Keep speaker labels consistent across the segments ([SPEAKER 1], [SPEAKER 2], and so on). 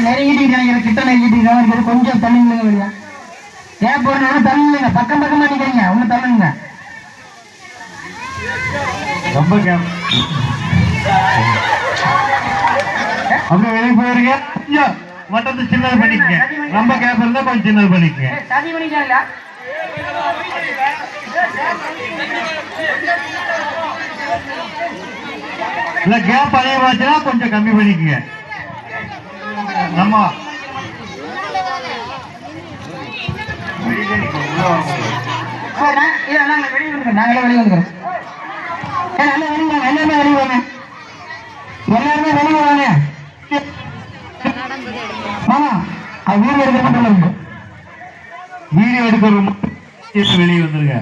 [SPEAKER 1] நெருங்கிட்டு கிட்ட நெருங்கிட்டு கொஞ்சம் தள்ளிங்க வெளியா ஏன் போறீங்க தள்ளுங்க பக்கம் பக்கமா நிக்கிறீங்க ஒண்ணு தள்ளுங்க
[SPEAKER 2] ரொம்ப அப்படியே வெளியே போயிருங்க கொஞ்சம் வட்டத்தை சின்னது பண்ணிக்கங்க ரொம்ப கேப் இருந்தா கொஞ்சம் சின்னது பண்ணிக்கங்க
[SPEAKER 1] சதி பண்ணிக்கல
[SPEAKER 2] இல்ல கேப் அதிகமாச்சுன்னா கொஞ்சம் கம்மி பண்ணிக்கங்க நம்ம
[SPEAKER 1] நாங்களே வெளியே வந்துக்கிறோம் எல்லாமே வெளியே வாங்க எல்லாருமே வெளியே வாங்க ஆமா அது வீடியோ எடுக்க மட்டும்
[SPEAKER 2] வீடியோ எடுக்கிற வெளியே வந்துருங்க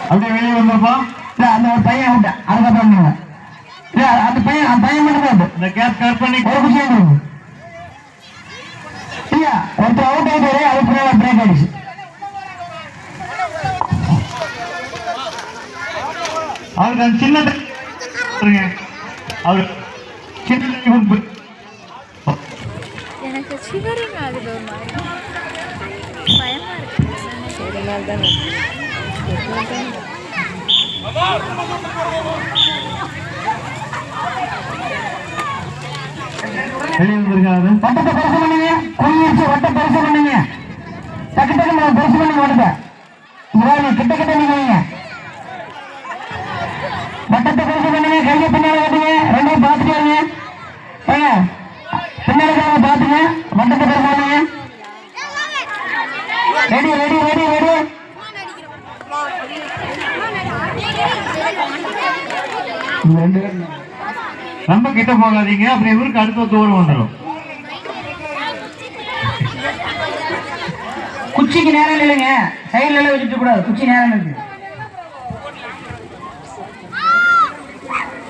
[SPEAKER 2] அப்படியே வெளியே வந்துருப்பா
[SPEAKER 1] இல்ல அந்த ஒரு பையன் விட்டேன் அதுக்கப்புறம் இல்ல அந்த பையன் மட்டும்
[SPEAKER 2] இந்த கேப் கட் பண்ணி
[SPEAKER 1] ஒரு விஷயம் இல்ல ஒருத்தர் அவுட் ஆயிட்டாரு அதுக்கு பிரேக் ஆயிடுச்சு
[SPEAKER 2] அவருக்கு அந்த சின்ன அவரு சின்ன
[SPEAKER 3] எனக்கு சிவரிங் ஆகுது ஒரு மாதிரி பயமா இருக்கு
[SPEAKER 1] வட்டத்தை பரிசு பண்ணுங்க குறியிச்சு வட்ட பரிசு பண்ணுங்க டக்கு டக்கு பரிசு பண்ணுங்க வட்டத்தை கிட்ட கிட்ட நீங்க வட்டத்தை பரிசு பண்ணுங்க கையை பின்னால கட்டுங்க ரெண்டையும் பார்த்துட்டு வருங்க பின்னால பார்த்துங்க வட்டத்தை பரிசு பண்ணுங்க ரெடி ரெடி ரெடி ரெடி
[SPEAKER 2] ரொம்ப கிட்ட போகாதீங்க அப்படி இவருக்கு அடுத்த தூரம் வந்துடும்
[SPEAKER 1] குச்சிக்கு நேரம் இல்லைங்க சைடுல எல்லாம் வச்சுட்டு கூடாது குச்சி நேரம் இருக்கு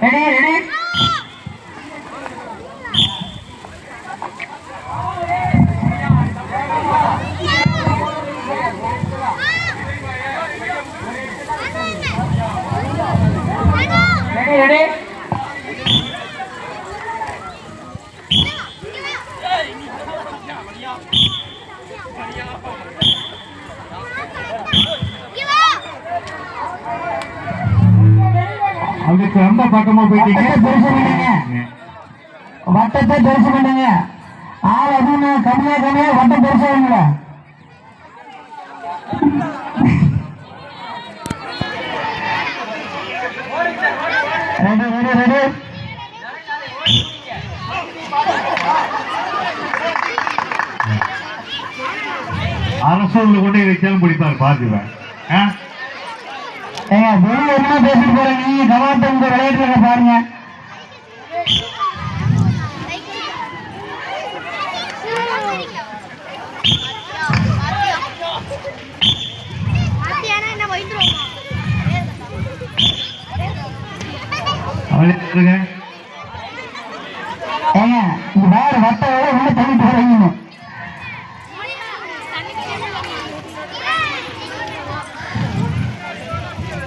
[SPEAKER 1] ரெடி ரெடி ரெடி ரெடி
[SPEAKER 2] அதுக்கு ரொம்ப பக்கமா போயிட்டீங்க
[SPEAKER 1] வட்டத்தை பெருசு பண்ணுங்க ஆள் அதிகமா கம்மியா கம்மியா வட்டம் பெருசா வேணுங்கள ரெடி ரெடி ரெடி
[SPEAKER 2] அரசூர்ல கொண்டு வச்சாலும் பிடிப்பாரு பார்த்துவேன்
[SPEAKER 1] வெளியே என்ன பேசிட்டு போற நீங்க கவாட்ட உங்க விளையாட்டுல பாருங்க வேற வட்ட உள்ள தள்ளிட்டு வரீங்க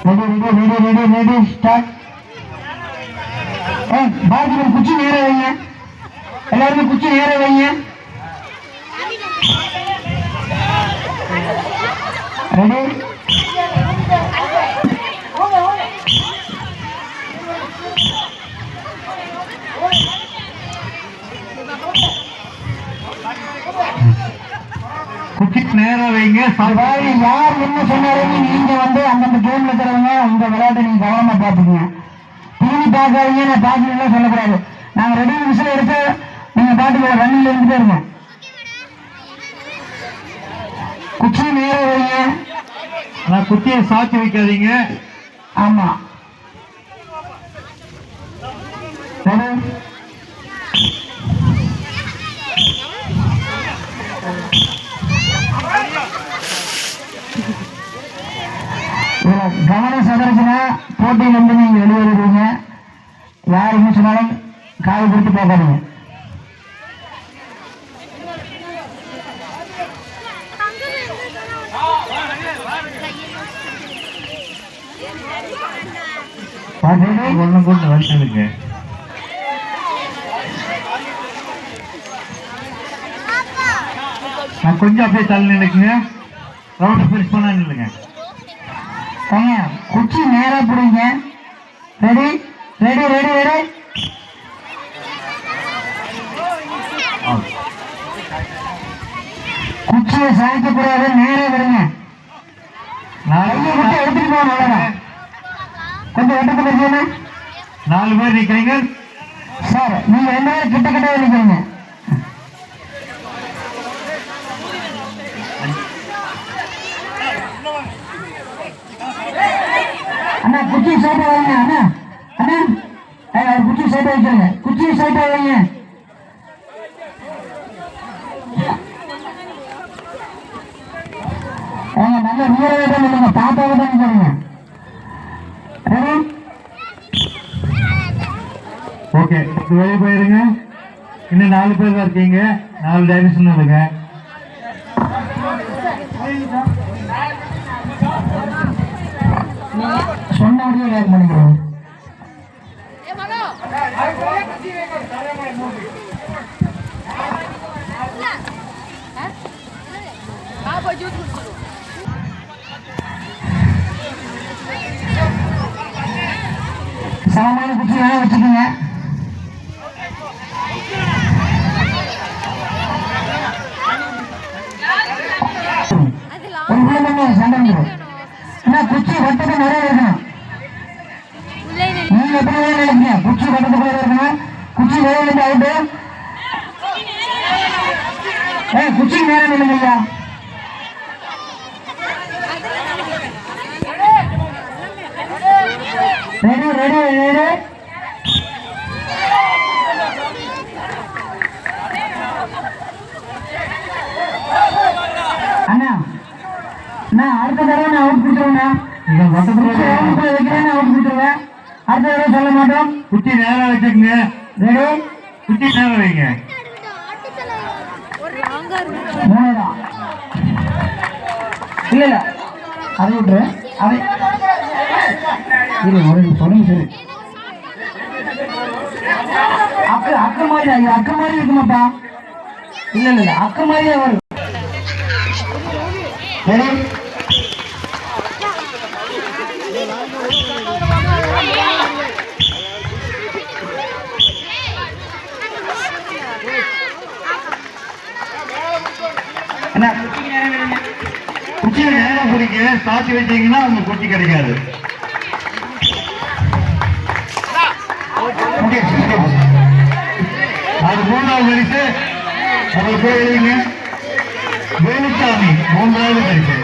[SPEAKER 1] ready ready ready ready start Bharathi குச்சி நேர வைங்க எல்லாருமே குச்சி நேர வைங்க ரெடி
[SPEAKER 2] குச்சி நேரம் வைங்க
[SPEAKER 1] யார் என்ன சொன்னாலும் நீங்க வந்து அந்தந்த கேம்ல இருக்கிறவங்க உங்க விளையாட்டை நீங்க கவனமா பாத்துக்கீங்க டிவி பார்க்காதீங்க நான் பாக்கணும் சொல்லக்கூடாது நாங்க ரெடி விசில் எடுத்து நீங்க பாட்டுக்கு ரன்னில் இருந்துட்டே இருங்க குச்சி நேரம் வைங்க
[SPEAKER 2] நான் குச்சியை சாத்தி வைக்காதீங்க
[SPEAKER 1] ஆமா ரெடி கவனம் சதறிச்சுன்னா போட்டியிலிருந்து நீங்க வெளியேறுவீங்க யார் என்ன சொன்னாலும் காய் கொடுத்து போகாதீங்க
[SPEAKER 2] ஒன்றும் கொண்டு வந்துடுங்க. நான் கொஞ்சம் அப்படியே தள்ளி நினைக்குங்க. ரவுண்ட் ஃபினிஷ் பண்ணா நில்லுங்க.
[SPEAKER 1] குச்சி நேரா பிடிங்க. Ready ready ready ready. குச்சியை சாய்க்க கூடாது, நேரா விடுங்க. எடுத்துட்டு போகணும். கொஞ்சம் வெட்டத்தை பற்றியுமே
[SPEAKER 2] 4 பேர் நிக்கிறீங்க
[SPEAKER 1] சார். நீங்க 2 பேரும் கிட்ட கிட்ட நிக்கிறீங்க. அண்ணா குச்சி சைட்டா வைங்க. அண்ணா அண்ணா குச்சி சைட்டா வைக்கிறேங்க. குச்சி சைட்டா வைங்க. நல்ல வீரவே தான் இல்லைங்க, பாப்பாவை தான் நிற்கிறீங்க. Ready
[SPEAKER 2] okay. வெளியே போயிருங்க. இன்னும் 4 பேர் தான் இருக்கீங்க. 4 டைரக்ஷன் இல்லைங்க.
[SPEAKER 1] சொன்னபடியே வேலை பண்ணிக்கிறோம். சமமான குச்சி வேலை வச்சுக்கோங்க. சண்டை ஆனா குச்சி வட்டத்தை நிறைய இருக்கணும். நீங்க எப்படி வேலை நினைக்கிறீங்க? குச்சி வட்டத்துக்குள்ள இருக்கணும். குச்சி வேலை இருந்து அவுட்டு. குச்சி நேரம் நில்லுங்கய்யா. Ready ready ready. அண்ணா அண்ணா அடுத்த தடவை நான் அவுட் கொடுத்துருவேன். வைக்கிறேன் அவுட் கொடுத்துருவேன். அடுத்த தடவை சொல்ல மாட்டோம்.
[SPEAKER 2] குச்சி நேரம் வச்சுக்கோங்க.
[SPEAKER 1] ரெடி
[SPEAKER 2] குச்சி நேரம் வைங்க.
[SPEAKER 1] 3 தான். இல்ல இல்ல அதை விட்டுரு. அதை இல்லை ஒரு சொல்லுங்க சரி. அக்கு மாதிரி அக்கு மாதிரி இருக்குமாப்பா. இல்ல இல்ல அக்கு மாதிரியே வரும். ரெடி
[SPEAKER 2] என்ன குச்சியை நேரம் பிடிக்க சாத்தி வச்சீங்கன்னா உங்க குச்சி கிடைக்காது. அது 3வது பரிசு. அவர் பேர் எழுதுங்க. வேலுச்சாமி 3வது பரிசு.